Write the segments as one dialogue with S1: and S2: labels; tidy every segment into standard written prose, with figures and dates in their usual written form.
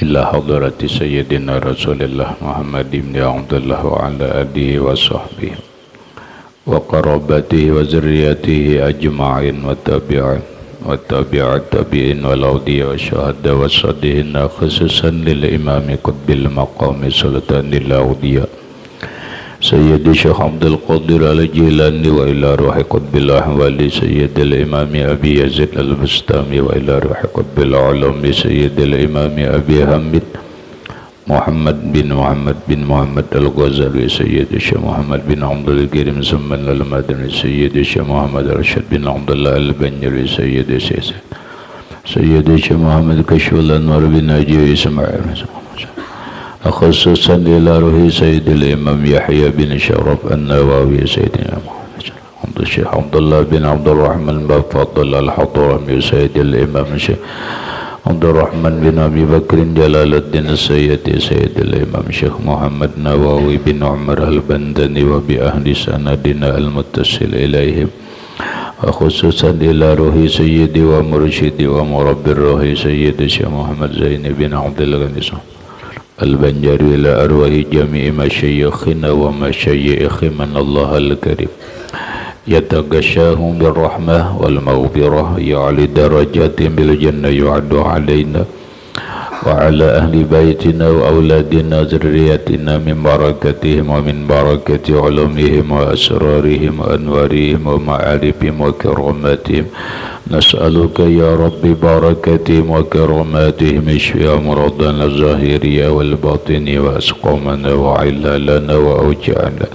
S1: إلى حضرة سيدنا رسول الله محمد بن عبد الله وعلى آله وصحبه وقرابته وذريته أجمعين وتابع التابعين والأولياء والشهداء والصالحين خصوصا للإمام قطب المقام سلطان الأولياء سيد الشيخ عبد القادر الجيلاني وإلى روح قطب الأحوال سيد الإمام أبي يزيد البستامي وإلى روح قطب العلوم سيد الإمام أبي حميد محمد بن محمد الغزالي سيد الشيخ محمد بن عبد الكريم سمن المدني سيد الشيخ محمد رشد بن عبد الله البنجري سيد الشيخ محمد كشف الأنوار بن نجيب إسماعيل خصوصا إلى روح سيد الإمام يحيى بن شرف النووي سيدنا محمد الشيخ عبد الله بن عبد الرحمن بن فضل الحضرمي سيد الإمام الشيخ عبد الرحمن بن أبي بكر جلال الدين السيدي سيد الإمام الشيخ محمد نووي بن عمر البندني وبأهل سندنا المتصل إليهم وخصوصا إلى روح سيدي ومرشدي ومربي الروح سيد الشيخ محمد زين بن عبد الغني البنجري إلى أرواح جميع مشايخنا ومشايخ من الله الكريم يتغشاهم بالرحمة والمغفرة يعلي درجاتهم بالجنة يعد علينا وعلى أهل بيتنا وأولادنا ذريتنا من بركتهم ومن بركة علومهم وأسرارهم وأنوارهم ومعارفهم وكراماتهم نسألك يا رب بركتهم وكراماتهم اشفي أمراضنا الظاهرية والباطنية وأسقامنا وعلالنا وأوجاعنا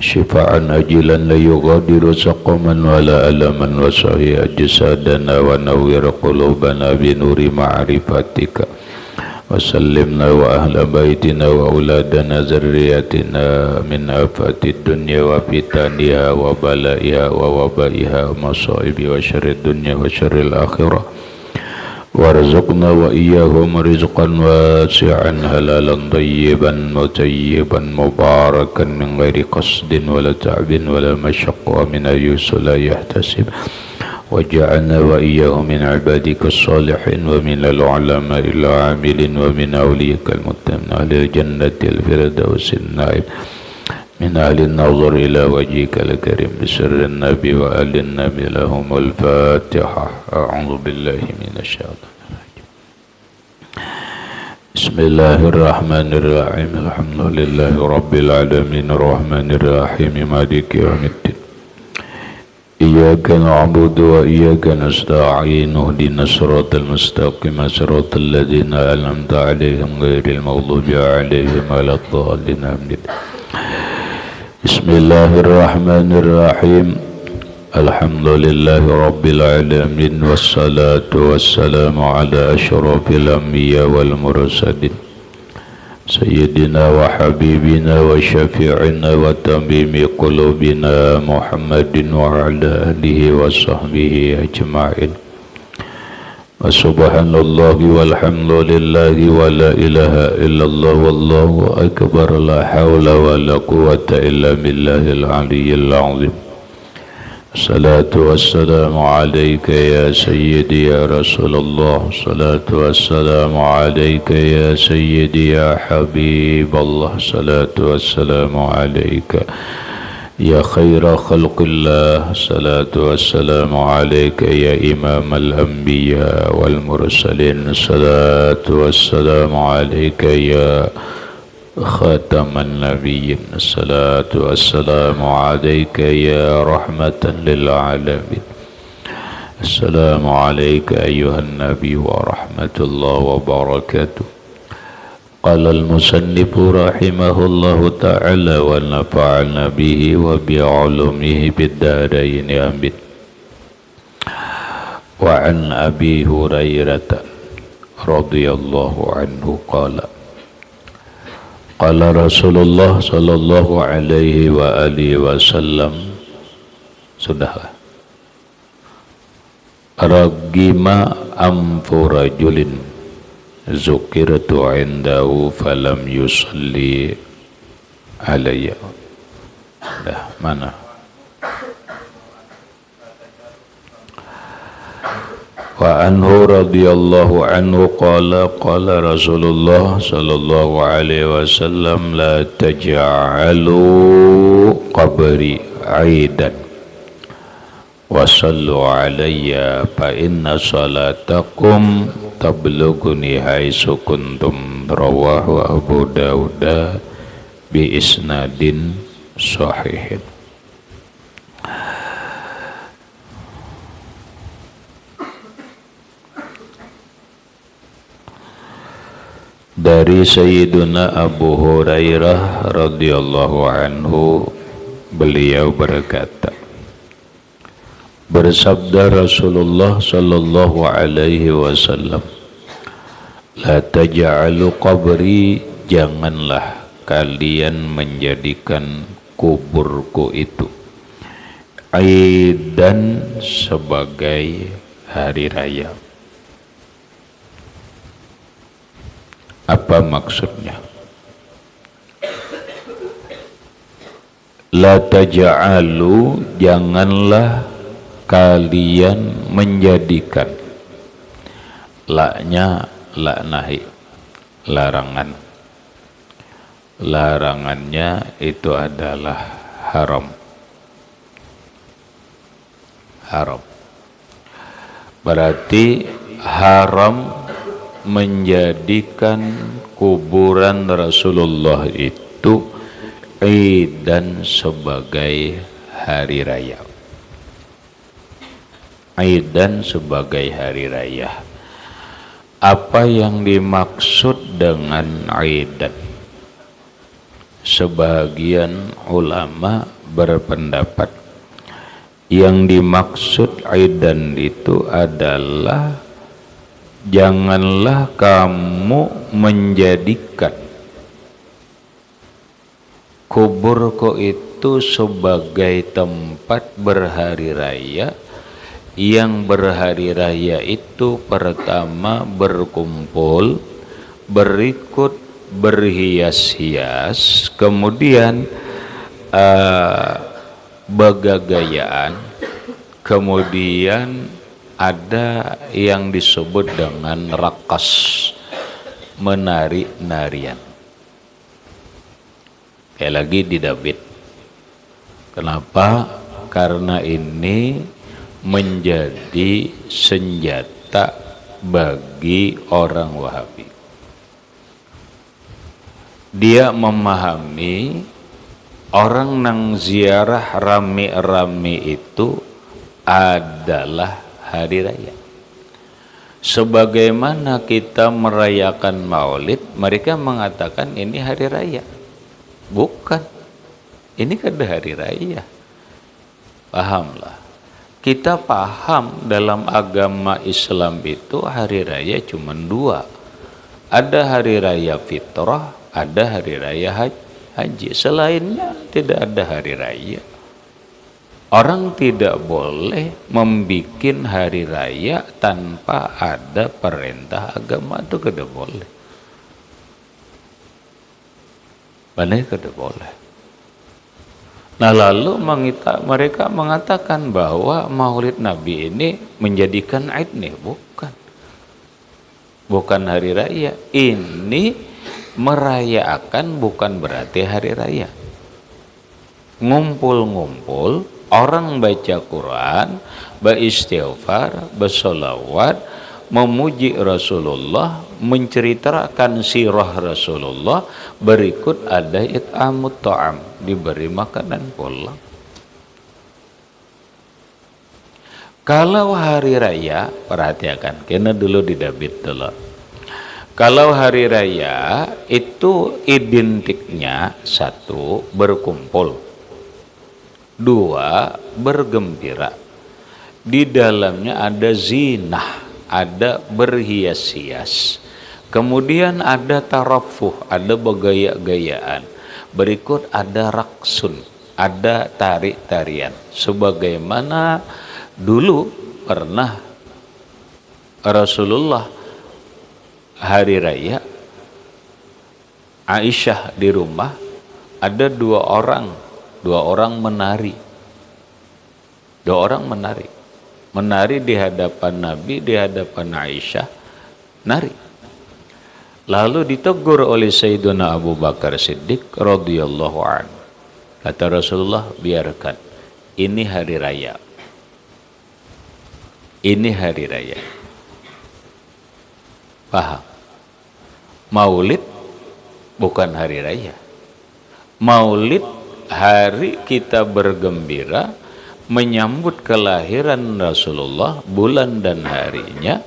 S1: شفاء أجلا لا يغادر سقما ولا ألما وصحي أجسادنا ونور قلوبنا بنور معرفتك وسلمنا وأهل بيتنا وأولادنا ذريتنا من آفات الدنيا وفتنها وبلائها ووبائها ومصائب وشر الدنيا وشر الآخرة وارزقنا وإياهم رزقا واسعا حلالا طيبا مطيبا مباركا من غير قصد ولا تعب ولا مشقة من أيس لا يحتسب وجعلنا وإياهم من عبادك الصالحين ومن العلماء العاملين ومن أولياء المتقين أهل الجنة الفردوس النعيم من أهل النظر إلى وجهك الكريم بسر النبي وآل النبي لهم الفاتحة أعوذ بالله من الشيطان الرجيم بسم الله الرحمن الرحيم الحمد لله رب العالمين الرحمن الرحيم مالك يوم الدين إياك نعبد وإياك نستعين اهدنا الصراط المستقيم صراط الذين أنعمت عليهم غير المغضوب عليهم ولا الضالين آمين بسم الله الرحمن الرحيم الحمد لله رب العالمين والصلاة والسلام على أشرف الأنبياء والمرسلين سيدنا وحبيبنا وشفيعنا وتميم قلوبنا محمد وعلى آله وصحبه أجمعين وسبحان الله والحمد لله ولا إله إلا الله والله أكبر لا حول ولا قوة إلا بالله العلي العظيم الصلاة والسلام عليك يا سيدي يا رسول الله الصلاة والسلام عليك يا سيدي يا حبيب الله الصلاة والسلام عليك يا خير خلق الله الصلاة والسلام عليك يا إمام الأنبياء والمرسلين الصلاة والسلام عليك يا خاتم النبيين الصلاة والسلام عليك يا رحمة للعالمين السلام عليك أيها النبي ورحمة الله وبركاته قال المصنف رحمه الله تعالى ونفعنا به وبعلومه بالدارين آمين وعن أبي هريرة رضي الله عنه قال قال رسول الله صلى الله عليه وآله وسلم sudah ragima amfu rajulin zukirtu indahu falam yusalli alayya. Dah mana? Wa anhu radhiyallahu anhu qala qala Rasulullah sallallahu alaihi wasallam la taj'alu qabri 'aidan wa sallu alayya fa inna salatakum tablughuni haitsu kuntum. Rawahu Abu Dawud bi isnadin sahihin. Dari Sayyiduna Abu Hurairah radhiyallahu anhu, beliau berkata, bersabda Rasulullah sallallahu alaihi wasallam, la taj'alu qabri, janganlah kalian menjadikan kuburku itu aidan, sebagai hari raya. Apa maksudnya? La taj'alu, janganlah kalian menjadikan, laknya la nahi, larangan. Larangannya itu adalah haram. Haram berarti haram menjadikan kuburan Rasulullah itu aidan, sebagai hari raya. Aidan, sebagai hari raya. Apa yang dimaksud dengan aidan? Sebagian ulama berpendapat yang dimaksud aidan itu adalah janganlah kamu menjadikan kuburku itu sebagai tempat berhari raya, yang berhari raya itu pertama berkumpul, berikut berhias-hias, kemudian begagayaan, kemudian ada yang disebut dengan rakas, menari-narian. Kayak lagi di David. Kenapa? Karena ini menjadi senjata bagi orang Wahabi. Dia memahami orang nang ziarah rame-rame itu adalah hari raya. Sebagaimana kita merayakan Maulid, mereka mengatakan ini hari raya. Bukan. Ini kan hari raya. Pahamlah. Kita paham dalam agama Islam itu hari raya cuma dua. Ada hari raya fitrah, ada hari raya haji. Selainnya tidak ada hari raya. Orang tidak boleh membikin hari raya tanpa ada perintah agama, itu tidak boleh. Benar, tidak boleh. Nah, lalu mereka mengatakan bahwa Maulid Nabi ini menjadikan Aid nih, bukan. Bukan hari raya. Ini merayakan bukan berarti hari raya. Ngumpul-ngumpul, orang baca Quran, beristighfar, bersolawat, memuji Rasulullah, menceritakan sirah Rasulullah, berikut ada it'amut ta'am, diberi makanan pulang. Kalau hari raya, perhatikan, kena dulu di David dulu. Kalau hari raya itu identiknya satu, berkumpul. Dua, bergembira. Di dalamnya ada zinah, ada berhias-hias. Kemudian ada tarafuh, ada bergaya-gayaan. Berikut ada raksun, ada tarik-tarian. Sebagaimana dulu pernah Rasulullah hari raya, Aisyah di rumah, ada dua orang menari. menari di hadapan Nabi, di hadapan Aisyah, nari. Lalu ditegur oleh Sayyidina Abu Bakar Siddiq radhiyallahu anhu. Kata Rasulullah, biarkan. Ini hari raya. Ini hari raya. Paham? Maulid bukan hari raya. Maulid hari kita bergembira menyambut kelahiran Rasulullah, bulan dan harinya,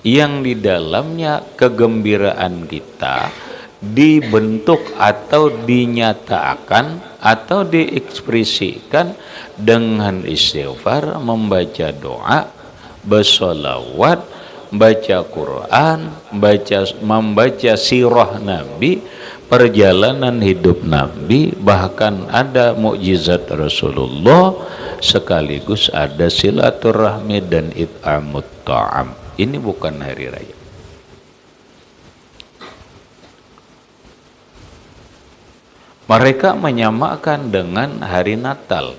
S1: yang di dalamnya kegembiraan kita dibentuk atau dinyatakan atau diekspresikan dengan istighfar, membaca doa, bersolawat, baca Quran, membaca sirah Nabi, perjalanan hidup Nabi, bahkan ada mukjizat Rasulullah, sekaligus ada silaturahmi dan it'amut ta'am. Ini bukan hari raya. Mereka menyamakan dengan hari Natal,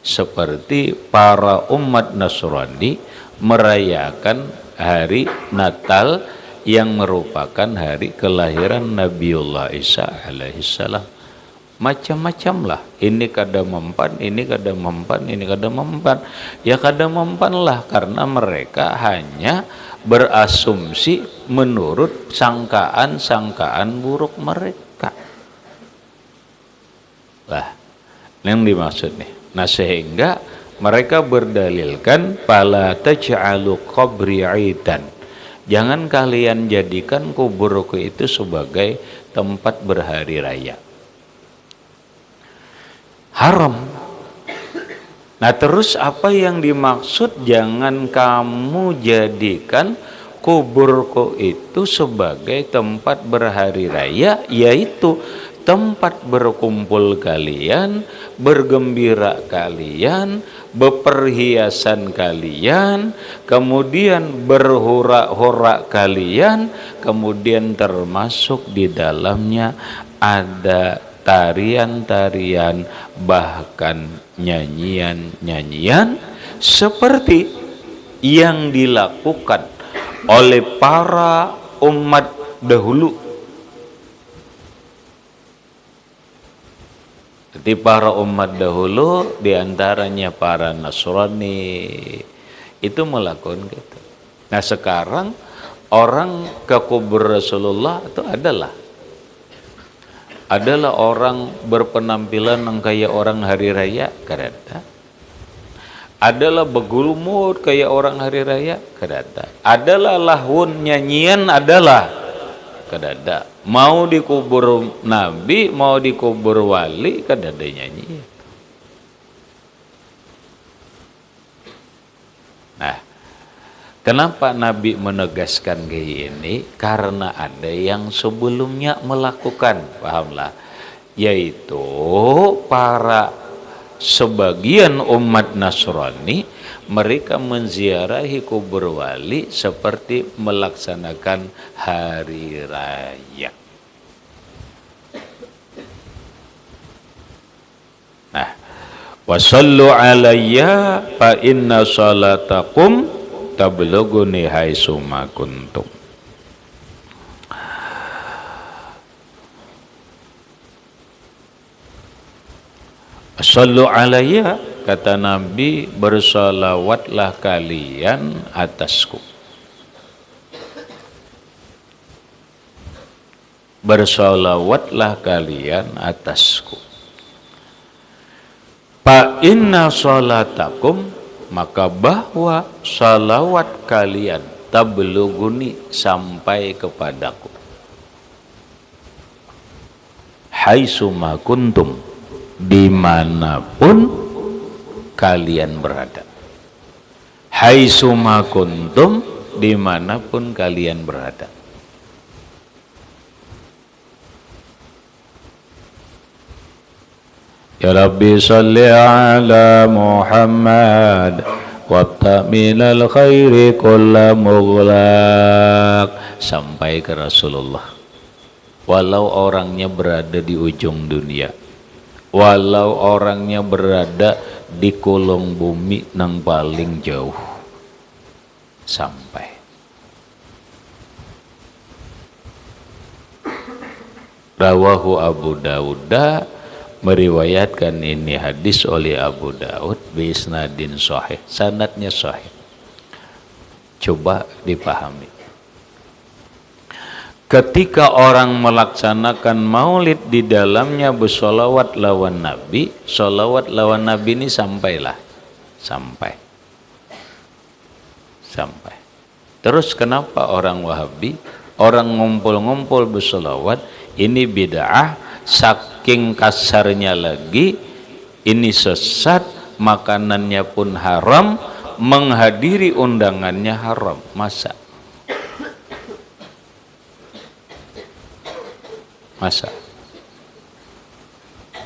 S1: seperti para umat Nasrani merayakan hari Natal yang merupakan hari kelahiran Nabiullah Isa alaihissalam. Macam-macam lah, ini kada mempan, ini kada mempan, ini kada mempan. Ya kada mempan lah, karena mereka hanya berasumsi menurut sangkaan-sangkaan buruk mereka. Lah, yang dimaksud nih. Nah, sehingga mereka berdalilkan fala taj'alu qabri 'idan. Jangan kalian jadikan kuburku itu sebagai tempat berhari raya. Haram. Nah, terus apa yang dimaksud jangan kamu jadikan kuburku itu sebagai tempat berhari raya, yaitu tempat berkumpul kalian, bergembira kalian, beperhiasan kalian, kemudian berhura-hura kalian, kemudian termasuk di dalamnya ada tarian-tarian, bahkan nyanyian-nyanyian seperti yang dilakukan oleh para umat dahulu. Jadi para umat dahulu, diantaranya para Nasrani, itu melakukan gitu. Nah, sekarang orang ke kubur Rasulullah itu adalah orang berpenampilan yang kayak orang hari raya, kadada. Adalah begulmut kayak orang hari raya, kadada. Adalah lahun nyanyian, adalah kadada. Mau dikubur Nabi, mau dikubur wali, kadada nyanyi. Nah, kenapa Nabi menegaskan kayak ini? Karena ada yang sebelumnya melakukan, pahamlah, yaitu para sebagian umat Nasrani, mereka menziarahi kubur wali seperti melaksanakan hari raya. Nah, wasallu alayya fa inna salatakum tablughuni haitsu ma kuntum. Sallu alayya, kata Nabi, bersalawatlah kalian atasku. Bersalawatlah kalian atasku. Fa inna salatakum, maka bahwa salawat kalian tablughuni, sampai kepadaku. Haitsu ma kuntum, dimanapun kalian berada. Haitsu ma kuntum, dimanapun kalian berada. Ya Rabbi salli ala Muhammad wa ta'minal khairi kulla mughlaq, sampai ke Rasulullah. Walau orangnya berada di ujung dunia, walau orangnya berada di kolong bumi yang paling jauh, sampai. Rawahu Abu Dawud, meriwayatkan ini hadis oleh Abu Daud bi isnadin sahih, sanadnya sahih. Coba dipahami. Ketika orang melaksanakan maulid di dalamnya bersolawat lawan Nabi, solawat lawan Nabi ini sampailah. Sampai. Terus kenapa orang Wahabi, orang ngumpul-ngumpul bersolawat, ini bid'ah, saking kasarnya lagi, ini sesat, makanannya pun haram, menghadiri undangannya haram. Masa?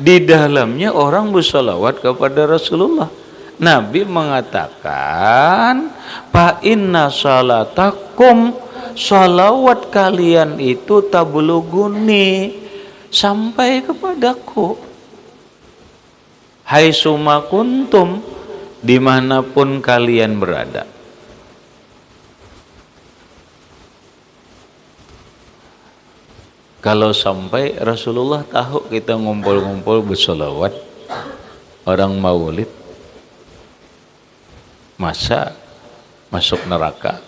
S1: Di dalamnya orang bersolawat kepada Rasulullah. Nabi mengatakan, fa inna salatakum, salawat kalian itu tablughuni, sampai kepadaku. Hai summa kuntum, dimanapun kalian berada. Kalau sampai Rasulullah tahu kita ngumpul-ngumpul bersolawat, orang maulid, masa masuk neraka?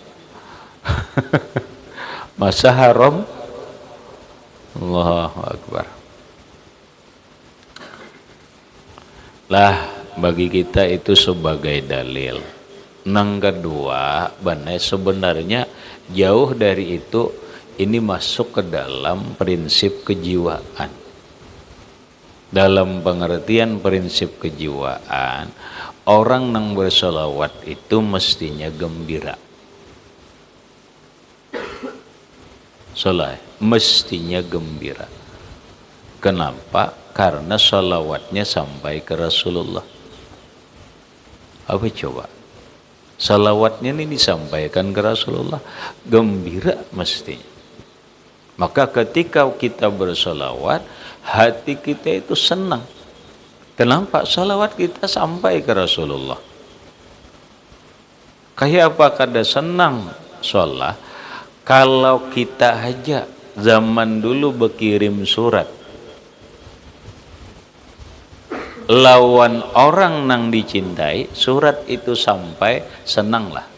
S1: Masa haram? Allahu Akbar. Lah, bagi kita itu sebagai dalil. Yang kedua, sebenarnya jauh dari itu, ini masuk ke dalam prinsip kejiwaan. Dalam pengertian prinsip kejiwaan, orang yang bersolawat itu mestinya gembira. Mestinya gembira. Kenapa? Karena salawatnya sampai ke Rasulullah. Apa coba? Salawatnya ini disampaikan ke Rasulullah, gembira mestinya. Maka ketika kita bersolawat, hati kita itu senang. Kenapa? Salawat kita sampai ke Rasulullah. Kayak apa kada senang sholat? Kalau kita aja zaman dulu berkirim surat, lawan orang nang dicintai, surat itu sampai, senanglah.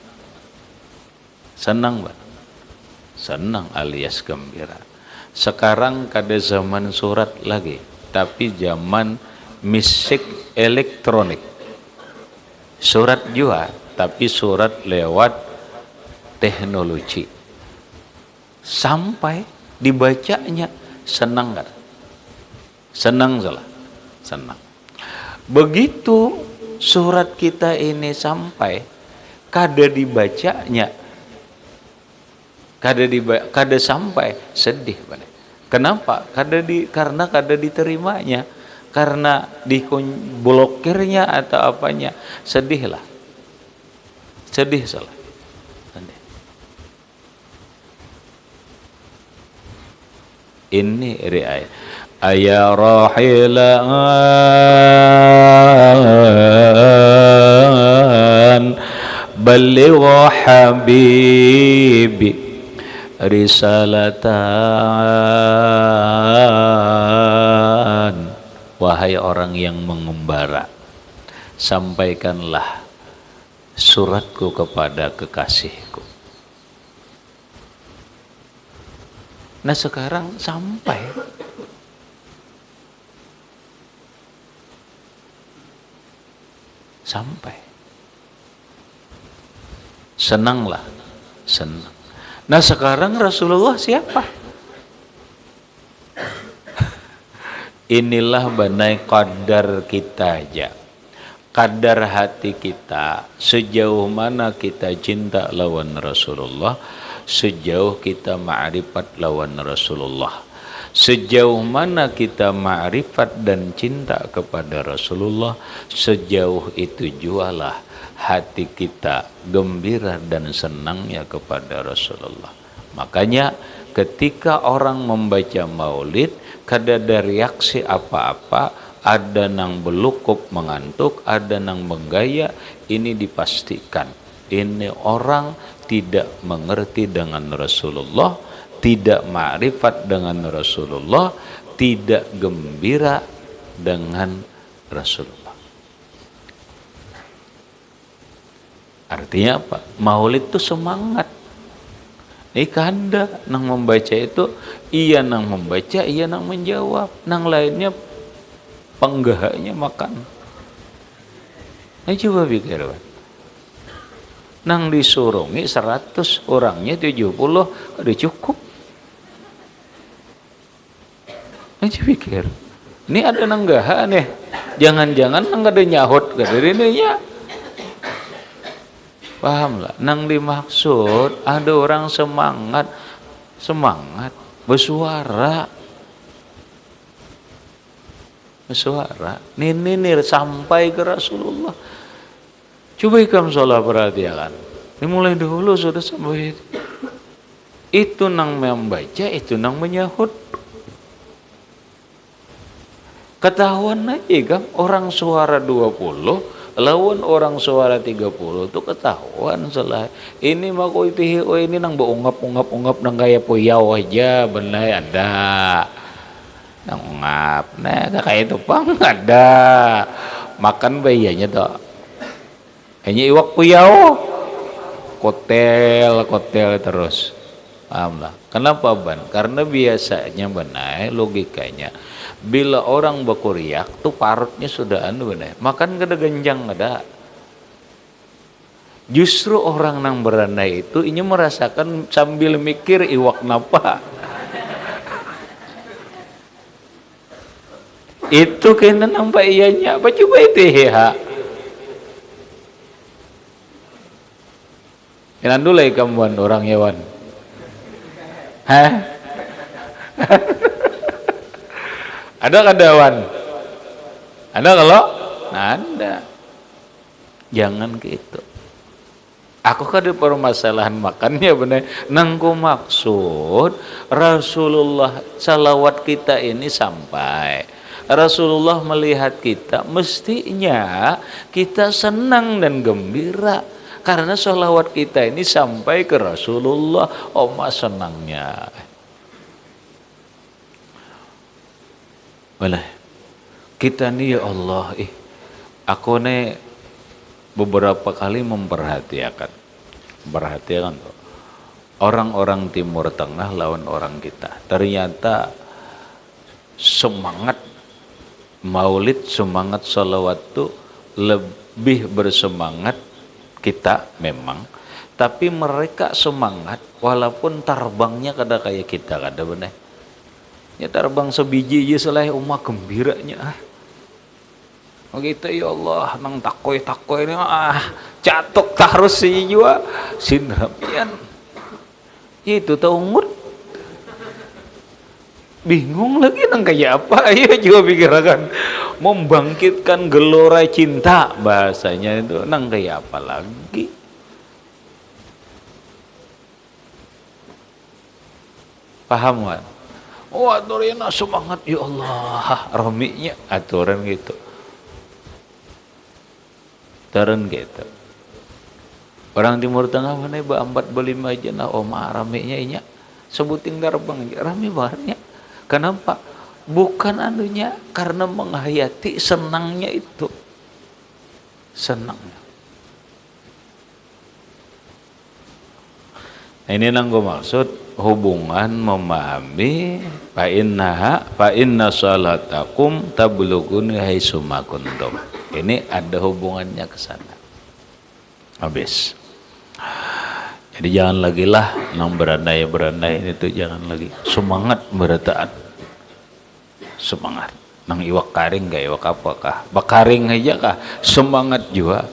S1: Senang banget. Senang alias gembira. Sekarang kada zaman surat lagi, tapi zaman musik elektronik. Surat juga, tapi surat lewat teknologi. Sampai dibacanya, senang kan? Senang salah. Senang. Begitu surat kita ini sampai, kada dibacanya, kada sampai, sedih balik. Kenapa? Karena kada diterimanya, karena diblokirnya atau apanya, sedihlah. Sedih salah. Sedih. Ini riayat. Aya rahilan baligh habibi risalatan. Wahai orang yang mengembara, sampaikanlah suratku kepada kekasihku. Nah sekarang sampai. Senanglah, senang. Nah sekarang Rasulullah siapa? Inilah banai qadar kita aja. Kadar hati kita, sejauh mana kita cinta lawan Rasulullah, sejauh kita ma'rifat lawan Rasulullah. Sejauh mana kita ma'rifat dan cinta kepada Rasulullah, sejauh itu jualah hati kita gembira dan senangnya kepada Rasulullah. Makanya ketika orang membaca maulid, kada ada reaksi apa-apa, ada nang belukup mengantuk, ada nang menggaya, ini dipastikan ini orang tidak mengerti dengan Rasulullah, tidak ma'rifat dengan Rasulullah, tidak gembira dengan Rasulullah. Artinya apa? Maulid itu semangat. Kanda nang membaca itu, iya nang membaca, iya nang menjawab, nang lainnya penggahanya makan. Coba pikir, nang disurungi 100, orangnya 70, udah cukup. Coba pikir, ini ada nanggahan ya, jangan-jangan nang ada nyahut dari ini ya. Paham lah, nang dimaksud ada orang semangat bersuara ninir sampai ke Rasulullah. Coba kamu salah perhatikan, ini mulai dulu sudah sampai itu nang membaca, itu nang menyahut. Ketahuan aja kan, orang suara 20 lawan orang suara 30 itu ketahuan salah. Ini mah kok itu ini nang ungap nang kayak puyau aja benar ada. Nang ungap. Nah, kayak itu pang ada. Makan bayinya tuh. Hanya iwak puyau. Kotel terus. Paham lah. Kenapa ban? Karena biasanya benar logikanya. Bila orang bakuriak tuh parutnya sudah benar. Makan kada genjang ada. Justru orang nang beranai itu ini merasakan sambil mikir iwak napa. Itu kena nampak ianya. Apa coba itu ya? Kenan dulu kamuan orang hewan. Hah? Ada kadawan? Ada kalau? Ada. Jangan gitu. Aku kada permasalahan makannya benar. Nangku maksud Rasulullah salawat kita ini sampai. Rasulullah melihat kita, mestinya kita senang dan gembira. Karena salawat kita ini sampai ke Rasulullah. Senangnya. Boleh. Kita nih ya Allah, aku nih beberapa kali memperhatikan tuh. Orang-orang Timur Tengah lawan orang kita. Ternyata semangat maulid, semangat salawat tuh lebih bersemangat kita memang. Tapi mereka semangat walaupun terbangnya kada kayak kita, kada benar. Ya terbang sebiji aja selai umat gembiranya. Begitu ya Allah, nang takoy ini catok tarus si jua sindrapian. Itu taungut. Bingung lagi nang kayak apa ya, juga pikirkan membangkitkan gelora cinta bahasanya itu nang kayak apa lagi. Paham kan? Aturina semangat ya Allah, rominya aturan gitu. Aturan gitu. Orang Timur Tengah mana ba-4 ba-5 aja nah ramenya inya. Sebutin terbang rame banget. Kenapa? Bukan anunya, karena menghayati senangnya itu. Senangnya. Nah, ini yang gue maksud hubungan memahami fa inna salatakum tablughuni haitsuma kuntum. Ini ada hubungannya ke sana. Habis. Jadi jangan lagi lah nang berandai ini tuh jangan lagi. Semangat bertaat. Semangat. Nang iwak karing gak iwak apakah? Bakaring aja kah? Semangat juga.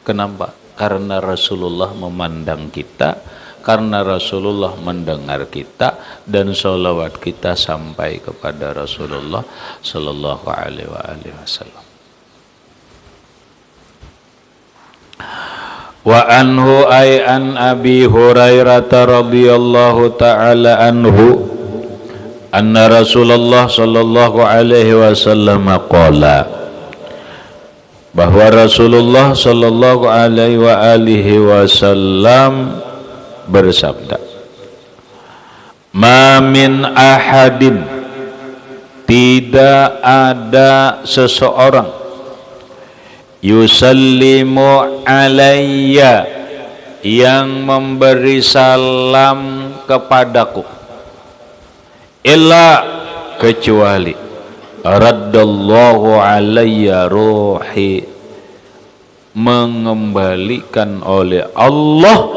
S1: Kenapa? Karena Rasulullah memandang kita, karena Rasulullah mendengar kita, dan sholawat kita sampai kepada Rasulullah sallallahu alaihi wasallam. Wa anhu ay an Abi Hurairah radhiyallahu ta'ala anhu anna Rasulullah sallallahu alaihi wasallam qala, bahwa Rasulullah sallallahu alaihi wasallam bersabda, "Ma min ahadin, tidak ada seseorang, yusallimu alayya, yang memberi salam kepadaku, illa, kecuali, raddallahu alayya ruhi, mengembalikan oleh Allah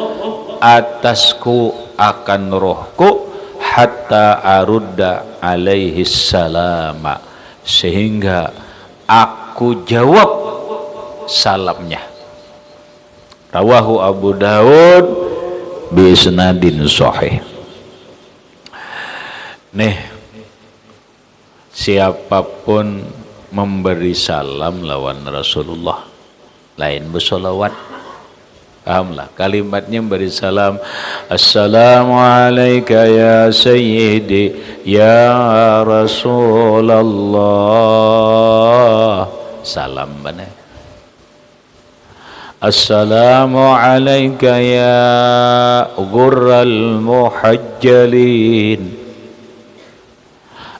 S1: atasku akan rohku, hatta arudda alaihi salama, sehingga aku jawab salamnya." Rawahu Abu Dawud bi isnadin sahih. Nih, siapapun memberi salam lawan Rasulullah, lain bersolawat, pahamlah kalimatnya beri salam, "Assalamualaikum ya sayyidi ya Rasulullah", salam benar. "Assalamualaikum ya ghurral muhajjalin",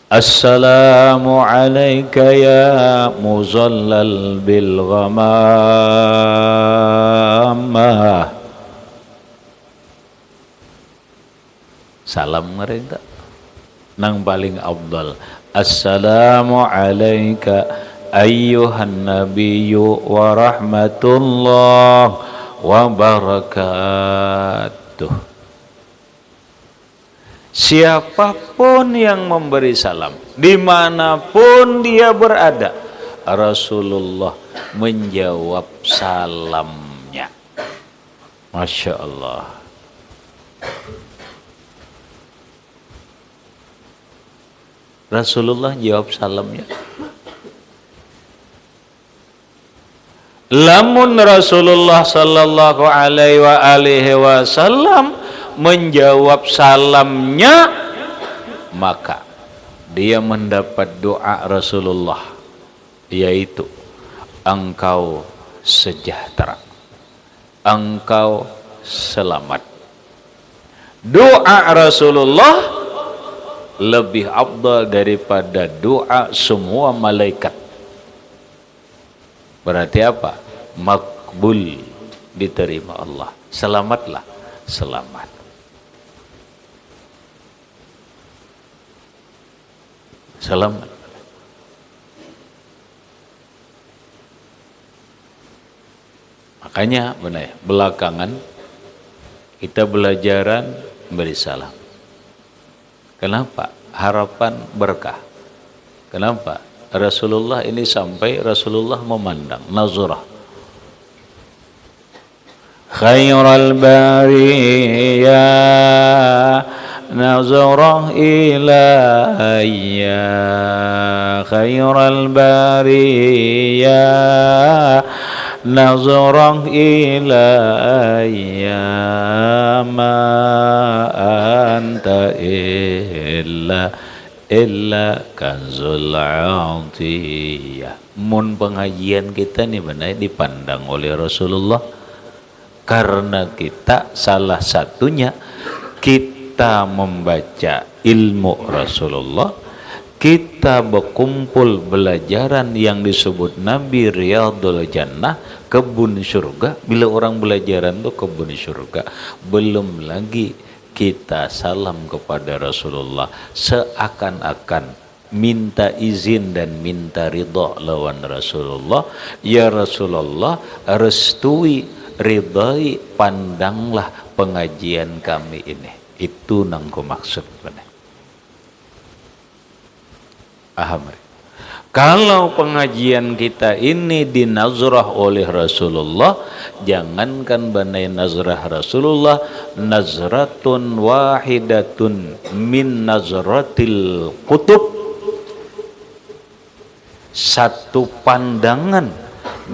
S1: "Assalamualaikum ya muzallal bil ghamamah", salam mereka nang paling afdal, "Assalamualaikum ayyuhan nabiyyu wa rahmatullah wa barakatuh". Siapapun yang memberi salam, dimanapun dia berada, Rasulullah menjawab salamnya. Masya Allah. Rasulullah jawab salamnya. Lamun Rasulullah sallallahu alaihi wasallam menjawab salamnya, maka dia mendapat doa Rasulullah, yaitu engkau sejahtera, engkau selamat. Doa Rasulullah lebih afdal daripada doa semua malaikat. Berarti apa? Makbul, diterima Allah. Selamatlah, selamat. Selamat. Makanya benar, belakangan kita belajaran beri salam. Kenapa? Harapan berkah. Kenapa? Rasulullah ini sampai Rasulullah memandang nazarah. Khairul bariyah nazarah ilayya, khairul bariyah nazarah ilayya, ma anta illa kanzul atiyah. Mun pengajian kita nih benar dipandang oleh Rasulullah, karena kita salah satunya kita membaca ilmu Rasulullah, kita berkumpul belajaran yang disebut Nabi Riyadul Jannah, kebun surga. Bila orang belajaran tuh kebun surga, belum lagi kita salam kepada Rasulullah, seakan-akan minta izin dan minta ridha lawan Rasulullah. Ya Rasulullah, restui, ridai, pandanglah pengajian kami ini. Itu nangku maksud benar. Paham? Kalau pengajian kita ini dinazrah oleh Rasulullah, jangankan banai nazrah Rasulullah, nazratun wahidatun min nazratil kutub, satu pandangan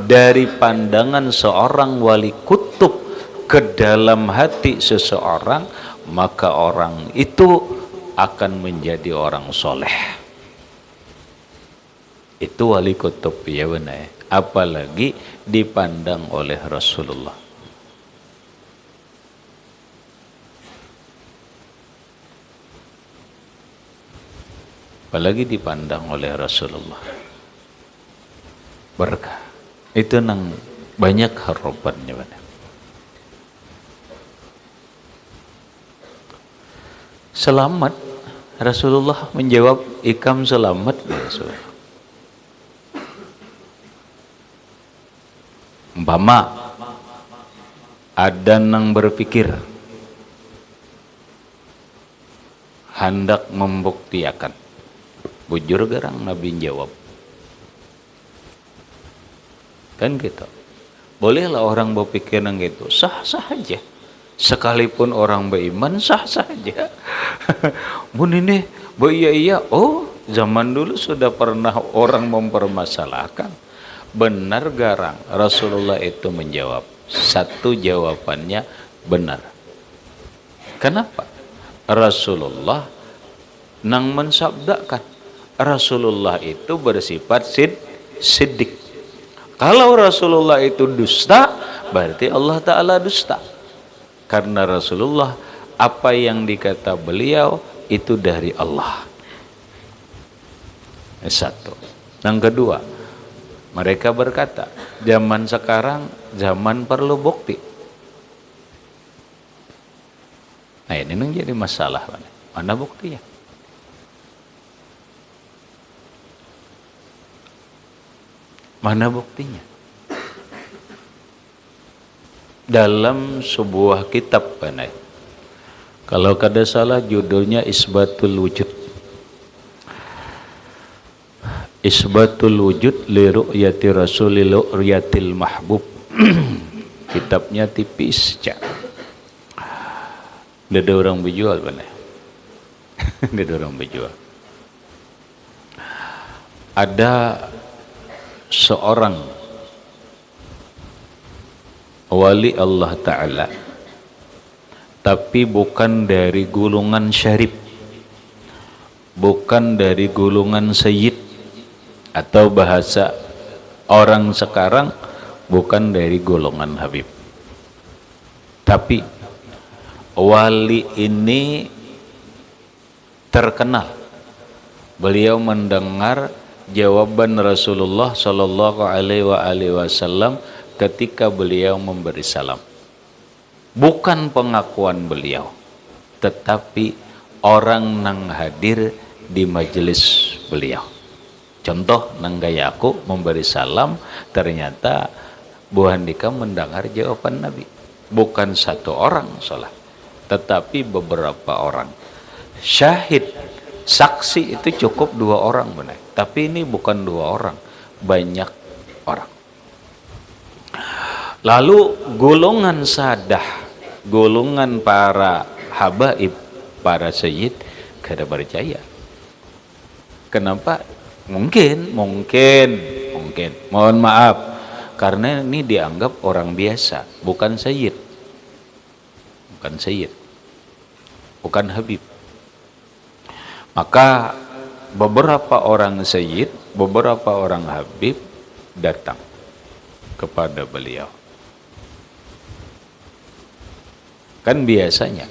S1: dari pandangan seorang wali kutub ke dalam hati seseorang, maka orang itu akan menjadi orang soleh. Itu wali kutub, ya benar. Apalagi dipandang oleh Rasulullah. apalagi dipandang oleh Rasulullah, berkah. Itu nang banyak harapannya benar. Selamat, Rasulullah menjawab, ikam selamat ya Rasulullah. Umpama ada nang berpikir hendak membuktiakan, bujur garang Nabi jawab. Kan gitu. Bolehlah orang berpikir yang gitu, sah-sah aja. Sekalipun orang beriman, sah-sah aja. Mun ini, iya, oh zaman dulu sudah pernah orang mempermasalahkan. Benar garang, Rasulullah itu menjawab. Satu jawabannya benar. Kenapa? Rasulullah nang mensabdakan. Rasulullah itu bersifat siddiq. Kalau Rasulullah itu dusta, berarti Allah Ta'ala dusta. Karena Rasulullah, apa yang dikata beliau itu dari Allah. Satu. Yang kedua, mereka berkata, zaman sekarang zaman perlu bukti. Nah ini menjadi masalah. Mana buktinya? Mana buktinya? Dalam sebuah kitab, kalau kada salah judulnya Isbatul Wujud. Isbatul Wujud li ru'yati Rasulil ru'yatil mahbub. Kitabnya tipis, Cak. Ada orang berjual, Ada orang berjual. Ada seorang wali Allah Ta'ala, tapi bukan dari golongan syarif, bukan dari golongan sayyid, atau bahasa orang sekarang bukan dari golongan habib. Tapi wali ini terkenal. Beliau mendengar jawaban Rasulullah Shallallahu Alaihi Wasallam ketika beliau memberi salam. Bukan pengakuan beliau, tetapi orang nang hadir di majelis beliau. Contoh nang gayaku memberi salam, ternyata Bu Handika mendengar jawaban Nabi. Bukan satu orang salah, tetapi beberapa orang. Syahid, saksi itu cukup 2 orang benar. Tapi ini bukan 2 orang, banyak orang. Lalu golongan sadah, golongan para habaib, para sayyid, kada percaya. Kenapa? Mungkin. Mohon maaf, karena ini dianggap orang biasa, bukan sayyid. Bukan habib. Maka beberapa orang sayyid, beberapa orang habib datang kepada beliau. Kan biasanya,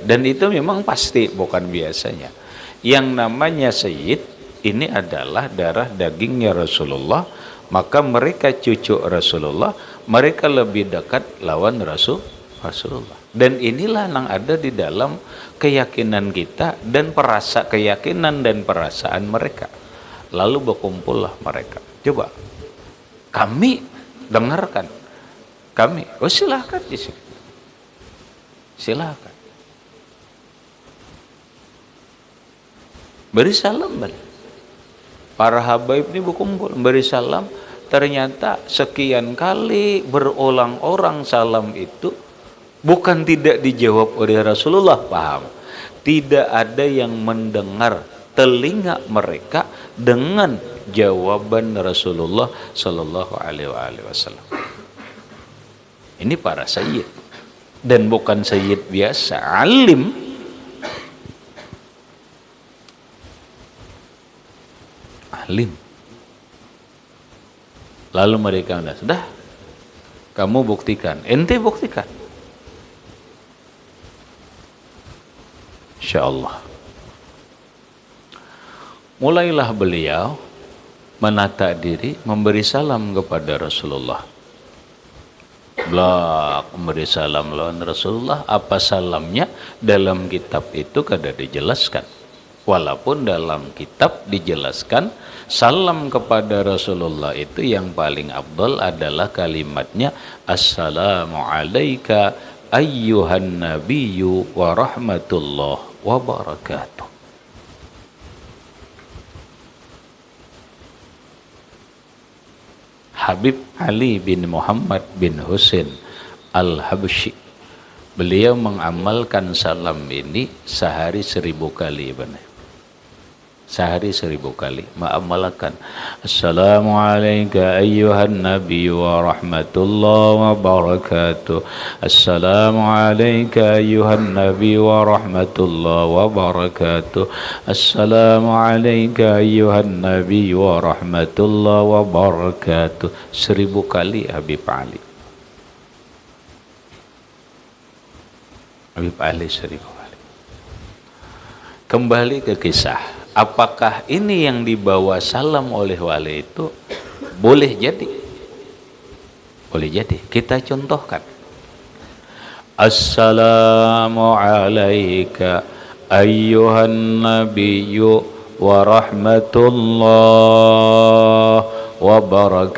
S1: dan itu memang pasti bukan biasanya. Yang namanya sayyid ini adalah darah dagingnya Rasulullah, maka mereka cucu Rasulullah, mereka lebih dekat lawan Rasulullah. Dan inilah yang ada di dalam keyakinan kita dan keyakinan dan perasaan mereka. Lalu berkumpullah mereka. Coba kami dengarkan. Oh silahkan di sini. Silahkan. Beri salam balik. Para habaib ini berkumpul beri salam. Ternyata sekian kali berulang orang salam itu bukan tidak dijawab oleh Rasulullah, paham? Tidak ada yang mendengar telinga mereka dengan jawaban Rasulullah Sallallahu Alaihi Wasallam. Ini para sayyid, dan bukan sayyid biasa, alim. Lalu mereka sudah, kamu buktikan, ente buktikan. Insya Allah. mulailah beliau menata diri, memberi salam kepada Rasulullah. Blak, memberi salam lawan Rasulullah. Apa salamnya? Dalam kitab itu kada dijelaskan. Walaupun dalam kitab dijelaskan, salam kepada Rasulullah itu yang paling afdal adalah kalimatnya Assalamu alayka ayyuhan nabiyyu wa rahmatullah wa barakatuh. Habib Ali bin Muhammad bin Husain Al-Habsyi, beliau mengamalkan salam ini sehari 1000 kali benar. Sehari 1000 kali mengamalkan Assalamu alayka ayyuhan nabi wa rahmatullah wa barakatuh. Assalamu alayka ayyuhan nabi wa rahmatullah wa barakatuh. Assalamu alayka ayyuhan nabi wa rahmatullah wa barakatuh. 1000 kali Habib Ali. Habib Ali 1000 kali. Kembali ke kisah. Apakah ini yang dibawa salam oleh wali itu? Boleh jadi. Boleh jadi. Kita contohkan. Assalamu alayka ayyuhan nabiyyu wa rahmatullah wa barakatuh.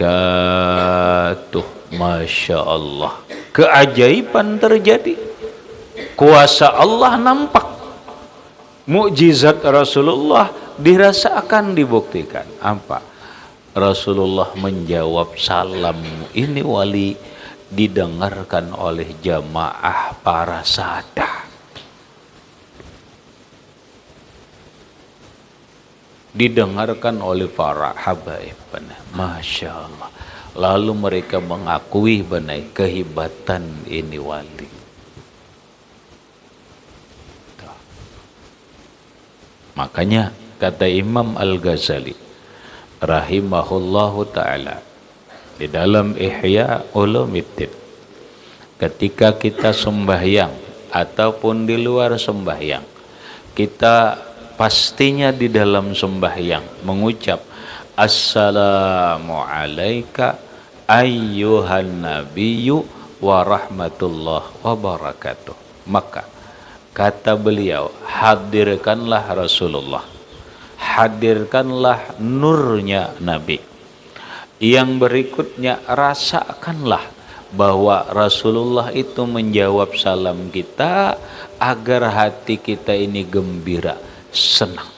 S1: Masya Allah. Keajaiban terjadi. Kuasa Allah nampak. Mukjizat Rasulullah dirasakan, dibuktikan. Apa? Rasulullah menjawab salam ini wali didengarkan oleh jamaah para sada. Didengarkan oleh para habaib. Masya Allah. Lalu mereka mengakui benar kehebatan ini wali. Makanya kata Imam Al-Ghazali rahimahullahu ta'ala di dalam Ihya Ulumiddin, ketika kita sembahyang ataupun di luar sembahyang, kita pastinya di dalam sembahyang mengucap Assalamu alayka ayyuhan nabiyyu wa rahmatullah wa barakatuh. Maka kata beliau, hadirkanlah Rasulullah, hadirkanlah nurnya Nabi. Yang berikutnya, rasakanlah bahwa Rasulullah itu menjawab salam kita agar hati kita ini gembira, senang.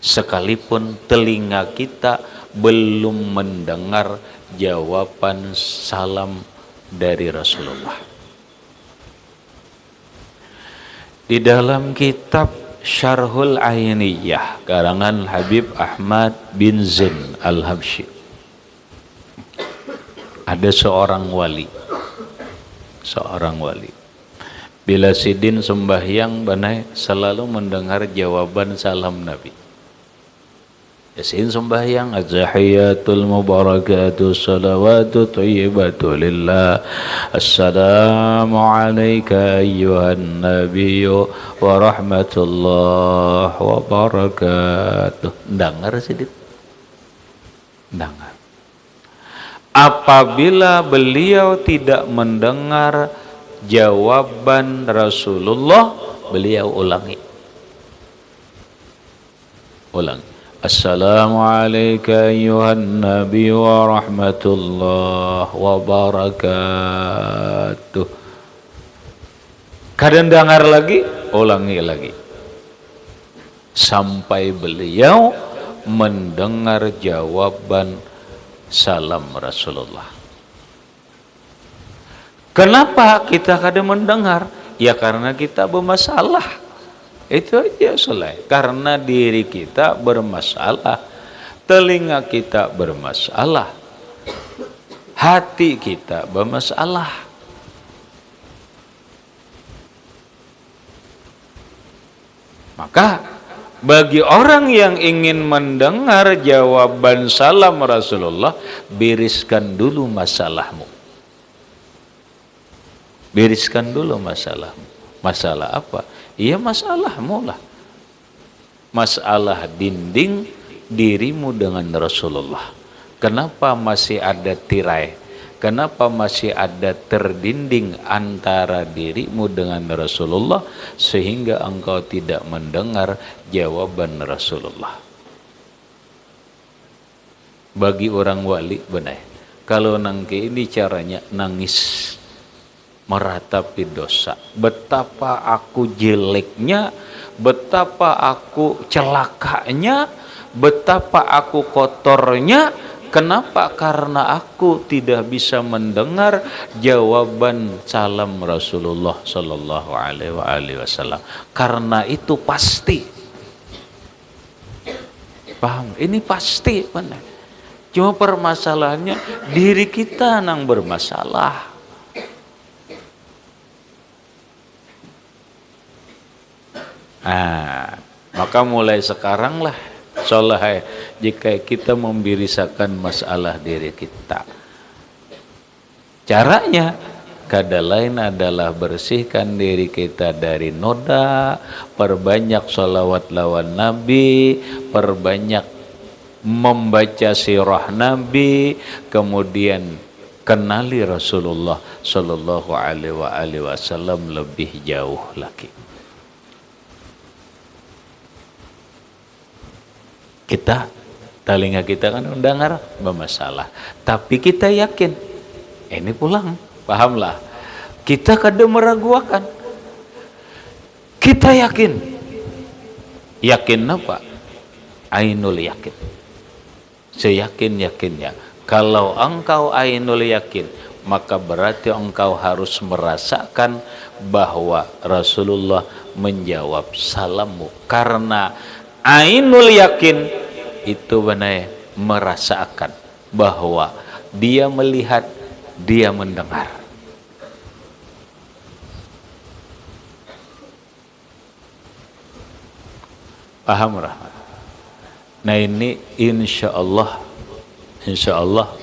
S1: Sekalipun telinga kita belum mendengar jawaban salam dari Rasulullah. Di dalam kitab Syarhul Ainiyah karangan Habib Ahmad bin Zain Al-Habsyi, ada seorang wali. Bila sidin sembahyang banai selalu mendengar jawaban salam Nabi. Yasin sembahyang az-zahiyatul mubarakatuh salawatu thayyibatu lillah. Assalamu alayka ayyuhan nabiyyu wa rahmatullah wa barakatuh. Dengar sedikit. Dengar. Apabila beliau tidak mendengar jawaban Rasulullah, beliau ulangi. Assalamu alayka ayyuhan nabi wa rahmatullah wa barakatuh. Kadang dengar lagi, ulangi lagi. Sampai beliau mendengar jawaban salam Rasulullah. Kenapa kita kadang mendengar? Ya karena kita bermasalah. Itu aja selesai. Karena diri kita bermasalah, telinga kita bermasalah, hati kita bermasalah. Maka bagi orang yang ingin mendengar jawaban salam Rasulullah, bereskan dulu masalahmu. Bereskan dulu masalahmu. Masalah apa? Iya masalahmu lah. masalah dinding dirimu dengan Rasulullah. Kenapa masih ada tirai? Kenapa masih ada terdinding antara dirimu dengan Rasulullah sehingga engkau tidak mendengar jawaban Rasulullah? Bagi orang wali benar, kalau nangke ini caranya nangis meratapi dosa. Betapa aku jeleknya, betapa aku celakanya, betapa aku kotornya. Kenapa? Karena aku tidak bisa mendengar jawaban salam Rasulullah Sallallahu Alaihi Wasallam. Karena itu pasti. Paham? Ini pasti benar. Cuma permasalahannya diri kita yang bermasalah. Maka mulai sekarang lah, soalnya jika kita membirisakan masalah diri kita, caranya kada lain adalah bersihkan diri kita dari noda, perbanyak sholawat lawan Nabi, perbanyak membaca sirah Nabi, kemudian kenali Rasulullah Sallallahu Alaihi Wasallam lebih jauh lagi. Kita, telinga kita kan mendengar bermasalah, tapi kita yakin, ini pulang, pahamlah. Kita kada meragukan, kita yakin. Yakin apa? Ainul yakin. Seyakin-yakinnya. Kalau engkau ainul yakin, maka berarti engkau harus merasakan bahwa Rasulullah menjawab salammu. Karena ainul yakin itu benar merasakan bahwa dia melihat, dia mendengar. Paham rahmat? Nah ini insya Allah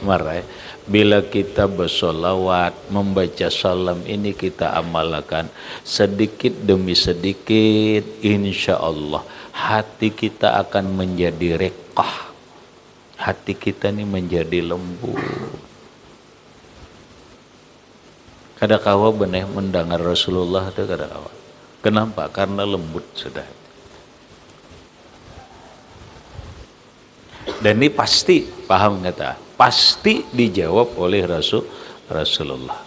S1: marai, bila kita bersolawat, membaca salam ini kita amalkan sedikit demi sedikit, insya Allah hati kita akan menjadi rekah. Hati kita ini menjadi lembut. Kada kawa benar mendengar Rasulullah itu kada kawa. Kenapa? Karena lembut sudah. Dan ini pasti, paham kata? Pasti dijawab oleh Rasulullah.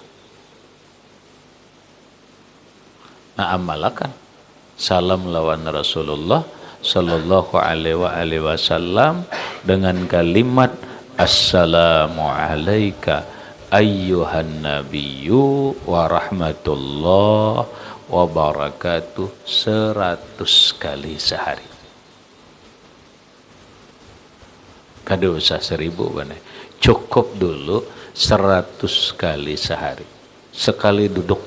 S1: Nah amalkan salam lawan Rasulullah Sallallahu Alaihi Wasallam dengan kalimat Assalamu alayka ayyuhan nabiyyu wa rahmatullah wa barakatuh 100 kali sehari. Kada usah 1000 benar. Cukup dulu 100 kali sehari. Sekali duduk.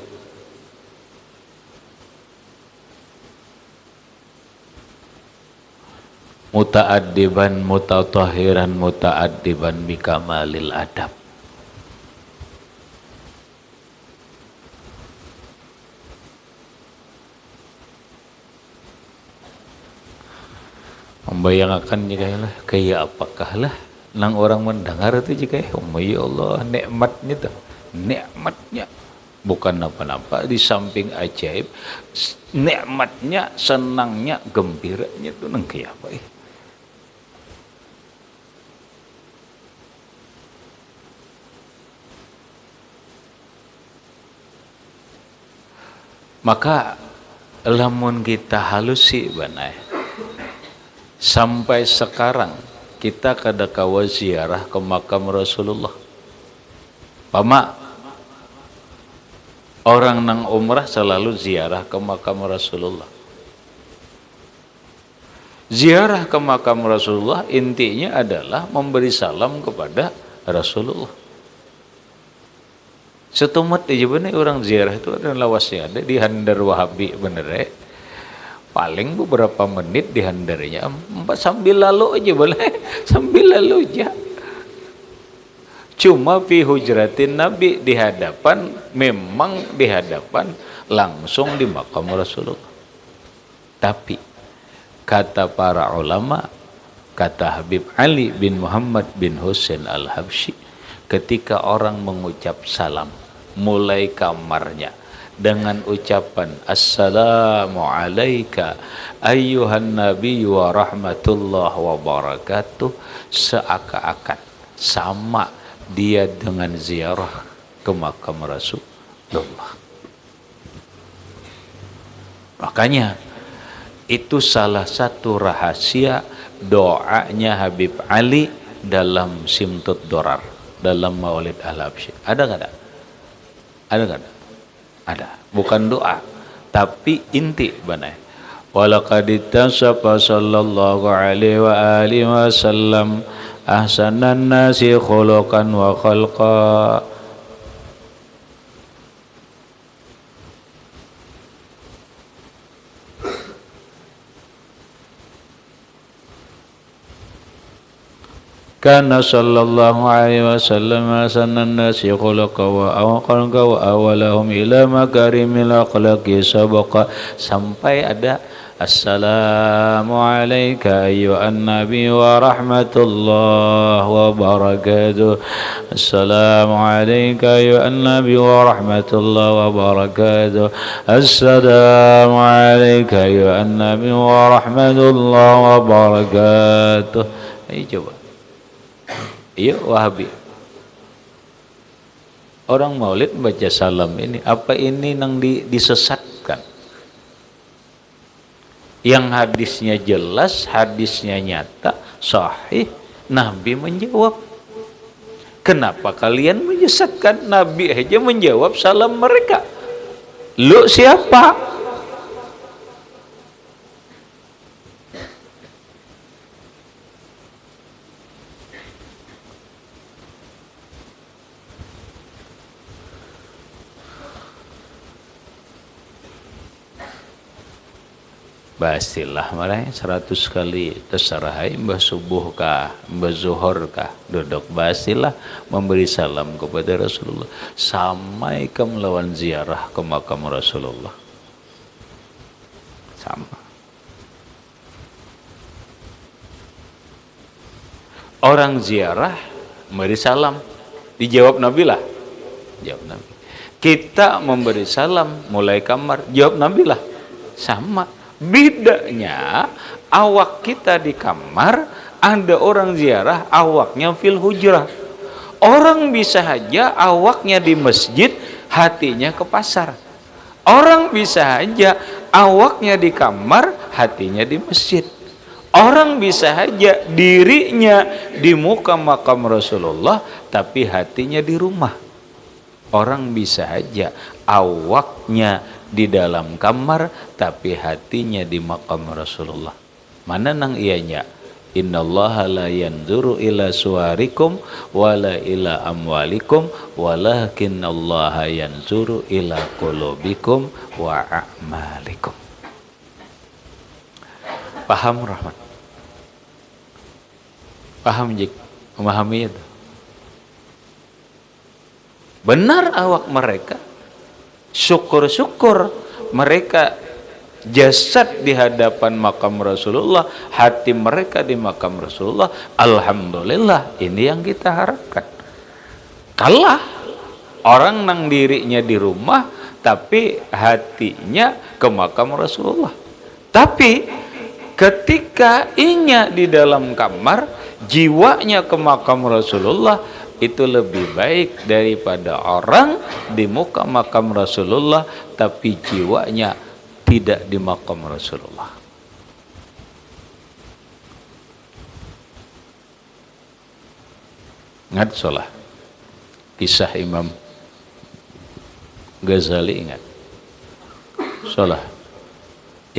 S1: Muta'addiban mutatahiran muta'addiban bikamalil adab. Membayangkan jika lah kayak apakah lah nang orang mendengar itu jika ya Allah nikmatnya tuh, nikmatnya bukan apa-apa di samping ajaib, nikmatnya, senangnya, gembiranya tuh nang kayak apa ya? Maka lamun kita halusi banai sampai sekarang kita kada kawa ziarah ke makam Rasulullah. Pama orang nang umrah selalu ziarah ke makam Rasulullah. Ziarah ke makam Rasulullah intinya adalah memberi salam kepada Rasulullah. Setumat aja bener orang ziarah itu ada lawasnya ada di handar Wahabi bener paling beberapa menit di handarnya sambil lalu aja boleh sambil lalu aja. Cuma fi hujratin Nabi di hadapan, memang di hadapan langsung di makam Rasulullah. Tapi Kata para ulama, kata Habib Ali bin Muhammad bin Husain Al-Habsyi, ketika orang mengucap salam mulai kamarnya dengan ucapan assalamu alayka ayyuhan nabi wa rahmatullah wa barakatuh, seakan-akan sama dia dengan ziarah ke makam Rasulullah. Makanya itu salah satu rahasia doanya Habib Ali dalam Simtud Dorar, dalam Maulid Al-Habsyi. Ada nggak ada? Ada nggak ada? Ada. Bukan doa, tapi inti benar. Walaqad ittasafa sallallahu alaihi wa alihi wasallam ahsanan nasi khuluqan wa khalqa. Kana sallallahu alaihi wasallam ahsanan nasi khuluqa wa khalqa wa awalahum ila makarimil akhlaqi sabaqa, sampai ada assalamu alayka ayyuhan nabi wa rahmatullah wa barakatuh. Assalamu alayka ayyuhan nabi wa rahmatullah wa barakatuh. Assalamu alayka ayyuhan nabi wa rahmatullah wa barakatuh. Ayo coba. Iya Wahabi. Orang Maulid baca salam ini, apa ini yang disesatkan? Yang hadisnya jelas, hadisnya nyata, sahih, Nabi menjawab. Kenapa kalian menyesatkan? Nabi aja menjawab salam mereka. Lu siapa? Basilah marahnya 100 kali terserah mbah subuh kah, mbah zuhur kah, duduk basilah memberi salam kepada Rasulullah sampai ke melawan ziarah ke makam Rasulullah. Sama. Orang ziarah memberi salam, dijawab Nabi lah. Jawab Nabi. Kita memberi salam mulai kamar, jawab Nabi lah. Sama. Bedanya awak kita di kamar, ada orang ziarah awaknya fil hujrah. Orang bisa saja awaknya di masjid, hatinya ke pasar. Orang bisa saja awaknya di kamar, hatinya di masjid. Orang bisa saja dirinya di muka makam Rasulullah, tapi hatinya di rumah. Orang bisa saja awaknya di dalam kamar tapi hatinya di makam Rasulullah. Mana nang ianya? Innallaha la yanzuru ila suwarikum wala ila amwalikum walakinnallaha yanzuru ila qulubikum wa a'malikum. Paham Rahmat? Paham Jik? Memahami itu? Benar awak mereka, syukur-syukur mereka jasad di hadapan makam Rasulullah, hati mereka di makam Rasulullah. Alhamdulillah, ini yang kita harapkan. Kalah orang nang dirinya di rumah tapi hatinya ke makam Rasulullah. Tapi ketika inya di dalam kamar, jiwanya ke makam Rasulullah, itu lebih baik daripada orang di muka makam Rasulullah tapi jiwanya tidak di makam Rasulullah. Ingat sholah kisah Imam Ghazali, ingat sholah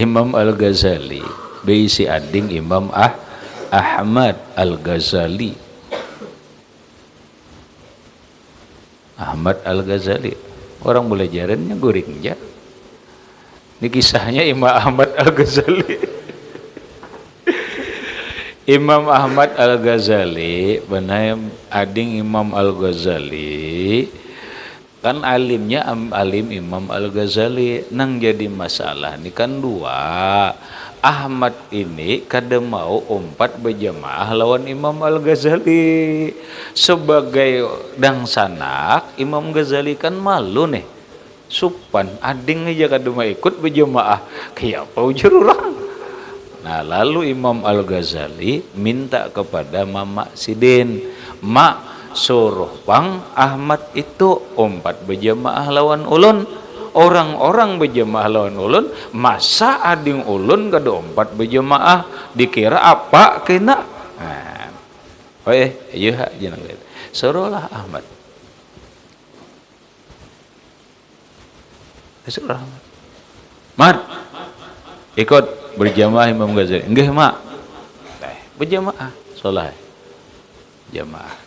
S1: Imam Al-Ghazali beisi ading Imam Ahmad Al-Ghazali. Ahmad Al-Ghazali, orang boleh jarannya guringnya. Ini kisahnya Imam Ahmad Al-Ghazali. Imam Ahmad Al-Ghazali, benar ading Imam Al-Ghazali, kan alimnya alim Imam Al-Ghazali. Nang jadi masalah ini kan dua, Ahmad ini kada mau umpat berjamaah lawan Imam Al-Ghazali. Sebagai dangsanak, Imam Ghazali kan malu nih. Supan, ading aja kada mau ikut berjamaah. Kayak apa ujur orang? Nah, lalu Imam Al-Ghazali minta kepada Mama Sidin, Mak, suruh Bang Ahmad itu umpat berjamaah lawan ulun. Orang-orang berjamaah lawan ulun, masa ading ulun kada umpat berjamaah, dikira apa kena. Nah, ayo hak jeneng suruhlah Ahmad. Suruh Ahmad. Mat, ikut berjamaah Imam Ghazali. Enggak, Mak. Berjamaah, sholat jamaah.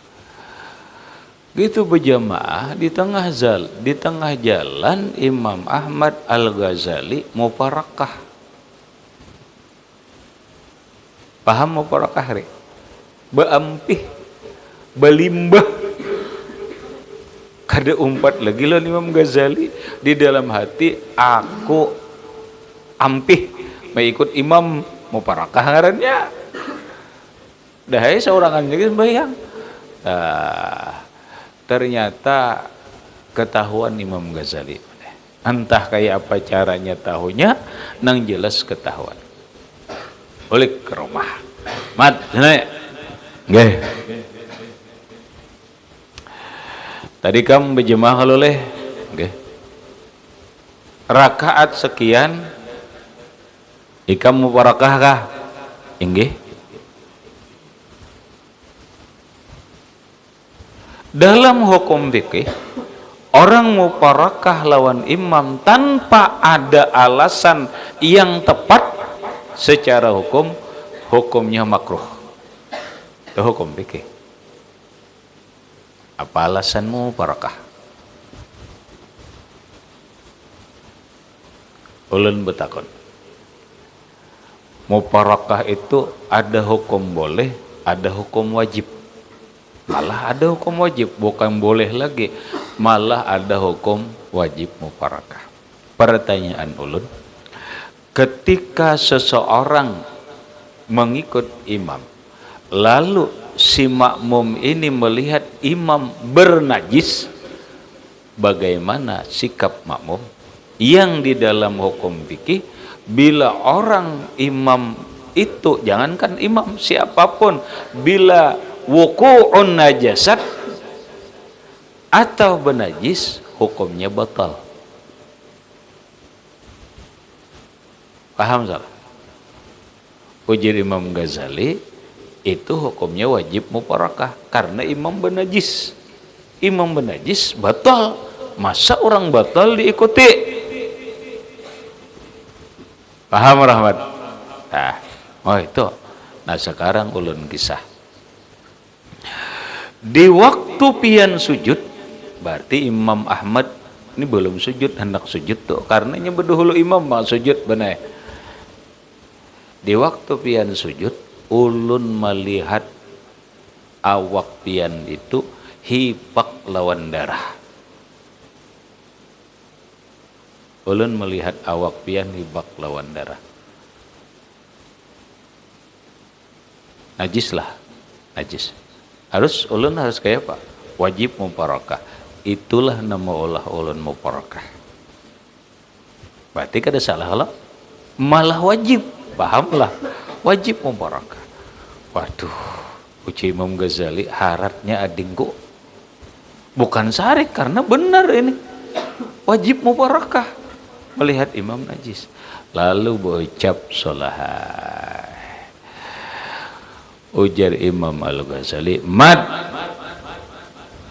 S1: Gitu berjamaah di tengah jalan Imam Ahmad Al-Ghazali muparakah. Paham muparakah? Beampih, belimbah. Kada umpat lagi lah Imam Ghazali di dalam hati, aku ampih mengikut imam muparakah ngarannya. Dahai seorangan lagi sembahyang. Ternyata ketahuan Imam Ghazali. Entah kayak apa caranya tahunya, nang jelas ketahuan. Balik ke rumah. Mat, naik. Nggih. Tadi kamu berjemaah kalau leh. Nggih. Rakaat sekian, ikam mubarakah kah? Nggih. Dalam hukum fikih, orang muparakah lawan imam tanpa ada alasan yang tepat secara hukum, hukumnya makruh. Itu hukum fikih. Apa alasanmu muparakah? Ulun betakon. Muparakah itu ada hukum boleh, ada hukum wajib. Malah ada hukum wajib, bukan boleh lagi, malah ada hukum wajib muparakah. Pertanyaan ulun, ketika seseorang mengikut imam, lalu si makmum ini melihat imam bernajis, bagaimana sikap makmum? Yang di dalam hukum fikih, bila orang imam itu, jangankan imam, siapapun, bila wuku'un najasat atau benajis, hukumnya batal. Paham salah? Ujar Imam Ghazali, itu hukumnya wajib muparakah karena imam benajis. Imam benajis batal. Masa orang batal diikuti? Paham Rahmat? Nah, oh itu. Nah sekarang ulun kisah. Di waktu pian sujud, berarti Imam Ahmad ini belum sujud, hendak sujud tuh, karenanya berdahulu imam mau sujud benar. Di waktu pian sujud, ulun melihat awak pian itu hipak lawan darah. Ulun melihat awak pian hipak lawan darah. Najis lah, najis. Ulun harus kayak apa? Wajib muparakah. Itulah nama ulah ulun muparakah. Berarti kada salah lah. Malah wajib. Pahamlah. Wajib muparakah. Waduh. Uci Imam Ghazali haratnya adingku. Bukan sarik karena benar ini. Wajib muparakah. Melihat imam najis. Lalu berucap sholahai. Ujar Imam Al-Ghazali, Mad,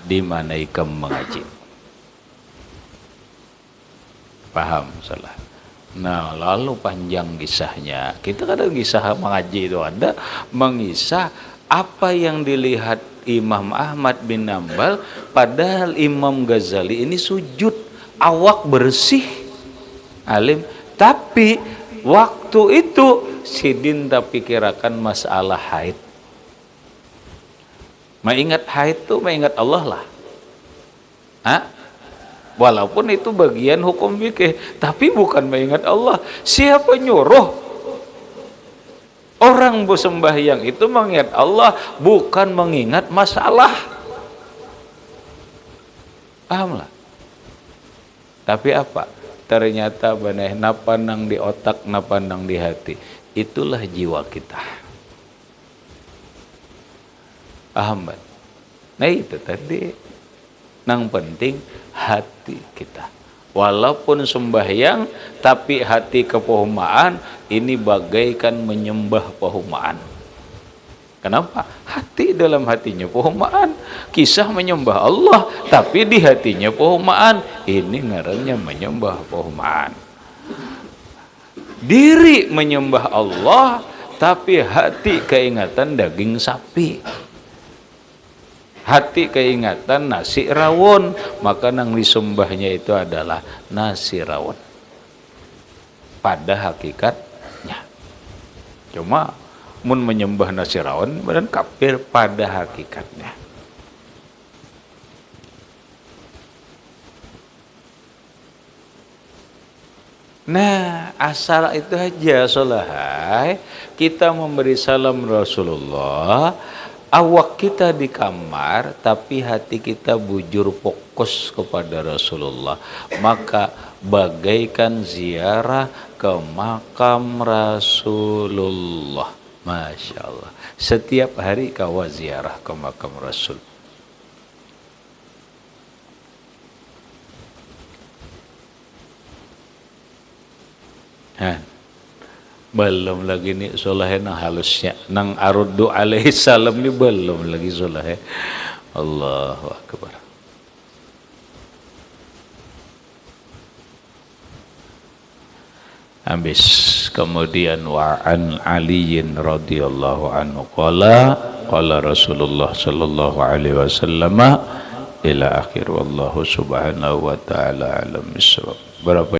S1: di mana ikam mengaji? Paham salah. Nah, lalu panjang kisahnya. Kita kadang kisah mengaji itu ada mengisah apa yang dilihat Imam Ahmad bin Hanbal, padahal Imam Ghazali ini sujud, awak bersih, alim, tapi waktu itu Sidin tak pikirkan masalah haid. Mengingat haid itu mengingat Allah lah. Walaupun itu bagian hukum fikih, tapi bukan mengingat Allah. Siapa nyuruh Orang bersembahyang itu mengingat Allah, bukan mengingat masalah. Pahamlah? Tapi apa? Ternyata beneh napandang di otak, napandang di hati. Itulah jiwa kita. Paham? Nah itu tadi. Yang penting hati kita. Walaupun sembahyang, tapi hati kepohumaan, ini bagaikan menyembah pohumaan. Kenapa? Hati dalam hatinya pohumaan. Kisah menyembah Allah, tapi di hatinya pohumaan. Ini ngarannya menyembah pohumaan. Diri menyembah Allah, tapi hati keingatan daging sapi. Hati keingatan nasi rawon, maka nang disembahnya itu adalah nasi rawon. Pada hakikatnya. Cuma mun menyembah nasi rawon dan kafir pada hakikatnya. Nah, asal itu aja solahai kita memberi salam Rasulullah, awak kita di kamar tapi hati kita bujur fokus kepada Rasulullah, maka bagaikan ziarah ke makam Rasulullah. Masya Allah, setiap hari kau ziarah ke makam Rasul. Belum lagi nih soleh nang halusnya, nang aruddu alaihi salam nih belum lagi soleh. Allahu akbar. Habis kemudian wa an aliyin radhiyallahu anhu qala Rasulullah sallallahu alaihi wasallam ila akhir wallahu subhanahu wa ta'ala alam bisawab. Berapa